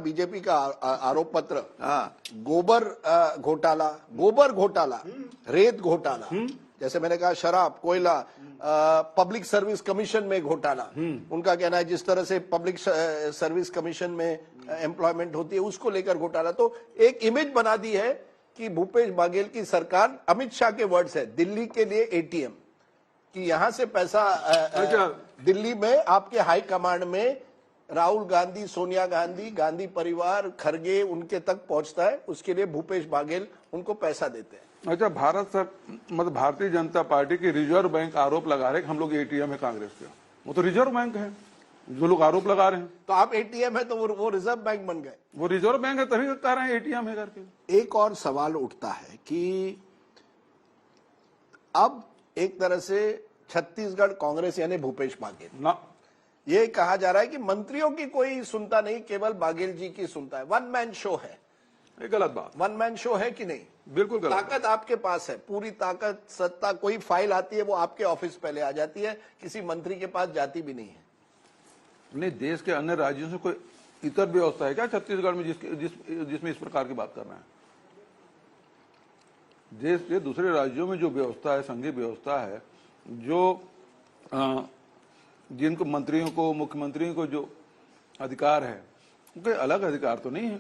BJP का आरोप पत्र, गोबर घोटाला, रेत घोटाला, जैसे मैंने कहा शराब, कोयला, पब्लिक सर्विस कमीशन में घोटाला। उनका कहना है जिस तरह से पब्लिक सर्विस कमीशन में एम्प्लॉयमेंट होती है उसको लेकर घोटाला। तो एक इमेज बना दी है कि भूपेश बघेल की सरकार, अमित शाह के वर्ड्स है, दिल्ली के लिए एटीएम, कि यहां से पैसा दिल्ली में आपके हाई कमांड में राहुल गांधी, सोनिया गांधी, गांधी परिवार, खरगे, उनके तक पहुंचता है, उसके लिए भूपेश बघेल उनको पैसा देते हैं। अच्छा, भारतीय जनता पार्टी की रिजर्व बैंक आरोप लगा रहे कि हम लोग एटीएम है कांग्रेस के। वो तो रिजर्व बैंक है, जो लोग आरोप लगा रहे हैं। तो आप एटीएम है तो वो रिजर्व बैंक बन गए। वो रिजर्व बैंक है तभी कह रहे हैं एटीएम है करके। एक और सवाल उठता है कि अब एक तरह से छत्तीसगढ़ कांग्रेस यानी भूपेश बघेल ना, ये कहा जा रहा है कि मंत्रियों की कोई सुनता नहीं, केवल बघेल जी की सुनता है। वन मैन शो है। ये गलत बात। वन मैन शो है कि नहीं? बिल्कुल गलत। ताकत आपके पास है, पूरी ताकत, सत्ता, कोई फाइल आती है वो आपके ऑफिस पहले आ जाती है, किसी मंत्री के पास जाती भी नहीं है। नहीं, देश के अन्य राज्यों से कोई इतर व्यवस्था है क्या छत्तीसगढ़ में जिसमें इस प्रकार की बात कर रहे हैं? देश के दूसरे राज्यों में जो व्यवस्था है, संघीय व्यवस्था है, जो जिनको मंत्रियों को, मुख्यमंत्रियों को जो अधिकार है, उनके अलग अधिकार तो नहीं है।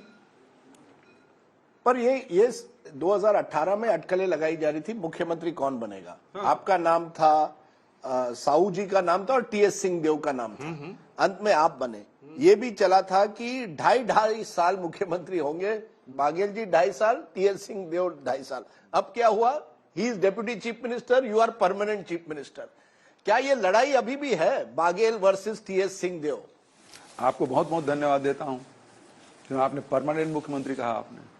पर ये 2018 में अटकलें लगाई जा रही थी, मुख्यमंत्री कौन बनेगा। हाँ। आपका नाम था, साहू जी का नाम था और टीएस सिंहदेव का नाम था। अंत में आप बने। ये भी चला था कि 2.5 साल मुख्यमंत्री होंगे बघेल जी, 2.5 साल, टीएस सिंहदेव 2.5 साल। अब क्या हुआ? He is deputy chief minister, you are permanent chief minister. क्या ये लड़ाई अभी भी है, बघेल वर्सेस टीएस सिंहदेव? आपको बहुत बहुत धन्यवाद देता हूं कि आपने परमानेंट मुख्यमंत्री कहा। आपने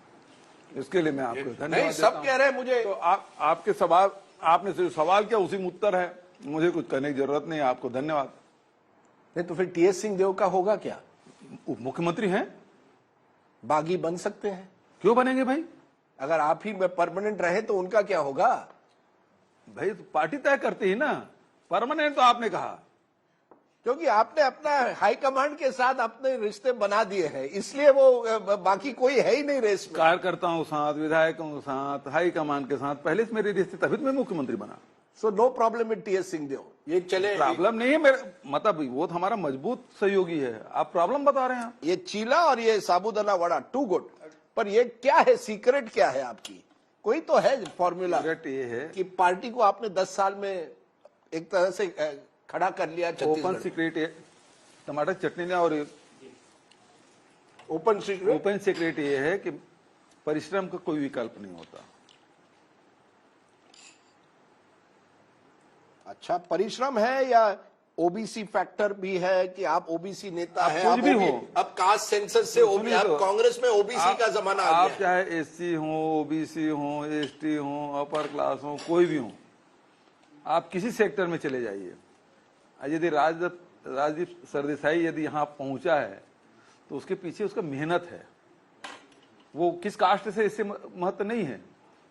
इसके लिए मैं आपको धन्यवाद नहीं, सब कह रहे हैं मुझे। तो आपके सवाल, आपने जो सवाल किया उसी में उत्तर है, मुझे कुछ करने की जरूरत नहीं है। आपको धन्यवाद। नहीं तो फिर टीएस सिंहदेव का होगा क्या? मुख्यमंत्री हैं, बागी बन सकते हैं। क्यों बनेंगे भाई? अगर आप ही परमानेंट रहे तो उनका क्या होगा? भाई तो पार्टी तय करती है ना। परमानेंट तो आपने कहा, क्योंकि आपने अपना हाईकमांड के साथ अपने रिश्ते बना दिए हैं, इसलिए वो बाकी कोई है ही नहीं रेस में। कार्यकर्ताओं के साथ, विधायकों के साथ, हाईकमान के साथ पहले से मेरे रिश्ते, तभी तो मैं मुख्यमंत्री बना। So no problem with TS Singhdeo. ये चले, प्रॉब्लम नहीं है मेरे, मतलब वो तो हमारा मजबूत सहयोगी है। आप प्रॉब्लम बता रहे हैं। ये चीला और ये साबूदाना वड़ा टू गुड। पर ये क्या है, सीक्रेट क्या है आपकी? कोई तो है फॉर्मूला। सीक्रेट ये है कि पार्टी को आपने 10 साल में एक तरह से खड़ा कर लिया। ओपन सीक्रेट है, टमाटर चटनी ने। और ओपन सीक्रेट ये है कि परिश्रम का कोई विकल्प नहीं होता। अच्छा, परिश्रम है या ओबीसी फैक्टर भी है कि आप ओबीसी नेता हैं? कुछ भी हो, अब कास्ट सेंसस से अब कांग्रेस में ओबीसी का जमाना आ गया। आप चाहे एससी हो, ओबीसी हो, एसटी हो, अपर क्लास हो, कोई भी हो, आप किसी सेक्टर में चले जाइए। यदि राजदीप सरदेसाई यदि यहाँ पहुंचा है तो उसके पीछे उसका मेहनत है। वो किस कास्ट से, इससे महत्व नहीं है,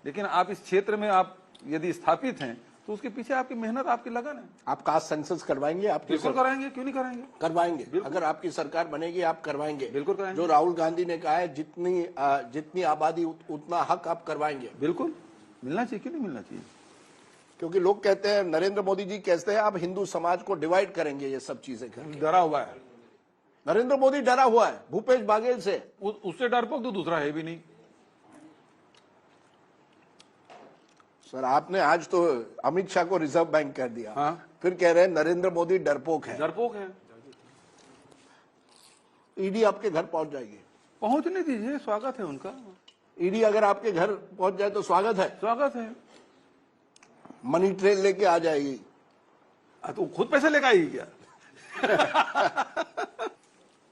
लेकिन आप इस क्षेत्र में आप यदि स्थापित हैं तो उसके पीछे आपकी मेहनत, आपकी लगन है। आप कास्ट सेंसस करवाएंगे? आप बिल्कुल कराएंगे, क्यों नहीं कराएंगे? करवाएंगे। अगर आपकी सरकार बनेगी आप करवाएंगे? बिल्कुल कराएंगे। जो राहुल गांधी ने कहा है, जितनी आबादी उतना हक आप करवाएंगे? बिल्कुल मिलना चाहिए, क्यों नहीं मिलना चाहिए? क्योंकि लोग कहते हैं, नरेंद्र मोदी जी कहते हैं आप हिंदू समाज को डिवाइड करेंगे, ये सब चीजें करके। डरा हुआ है नरेंद्र मोदी, डरा हुआ है भूपेश बघेल से। उससे डरपोक तो दूसरा है भी नहीं। सर, आपने आज तो अमित शाह को रिजर्व बैंक कर दिया। हाँ? फिर कह रहे हैं नरेंद्र मोदी डरपोक है। डरपोक है। ईडी आपके घर पहुंच जाएगी। पहुंचने दीजिए, स्वागत है उनका। ईडी अगर आपके घर पहुंच जाए तो स्वागत है। स्वागत है। मनी ट्रेन लेके आ जाएगी। तो खुद पैसे लेकर आएगी क्या?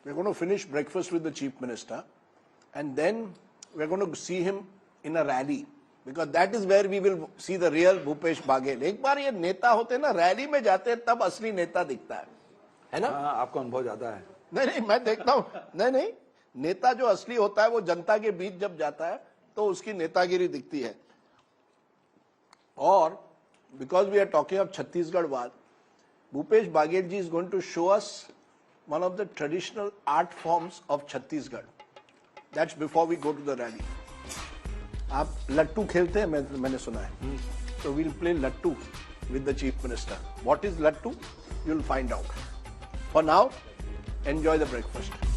We're going to finish breakfast with the chief minister and then we're going to see him in a rally because that is where we will see the real Bhupesh Baghel. एक बार ये नेता होते हैं ना, रैली में जाते हैं तब असली नेता दिखता है ना? हाँ, आपका अनुभव ज्यादा है। नहीं, मैं देखता हूँ। नहीं, नेता जो असली होता है वो जनता के बीच जब जाता है तो उसकी नेतागिरी दिखती है। और because we are talking of Chhattisgarh, Bhupesh Baghel ji is going to show us one of the traditional art forms of Chhattisgarh. That's before we go to the rally. आप लट्टू खेलते हैं, मैंने सुना है. So we'll play Lattu with the Chief Minister. What is Lattu? You'll find out. For now, enjoy the breakfast.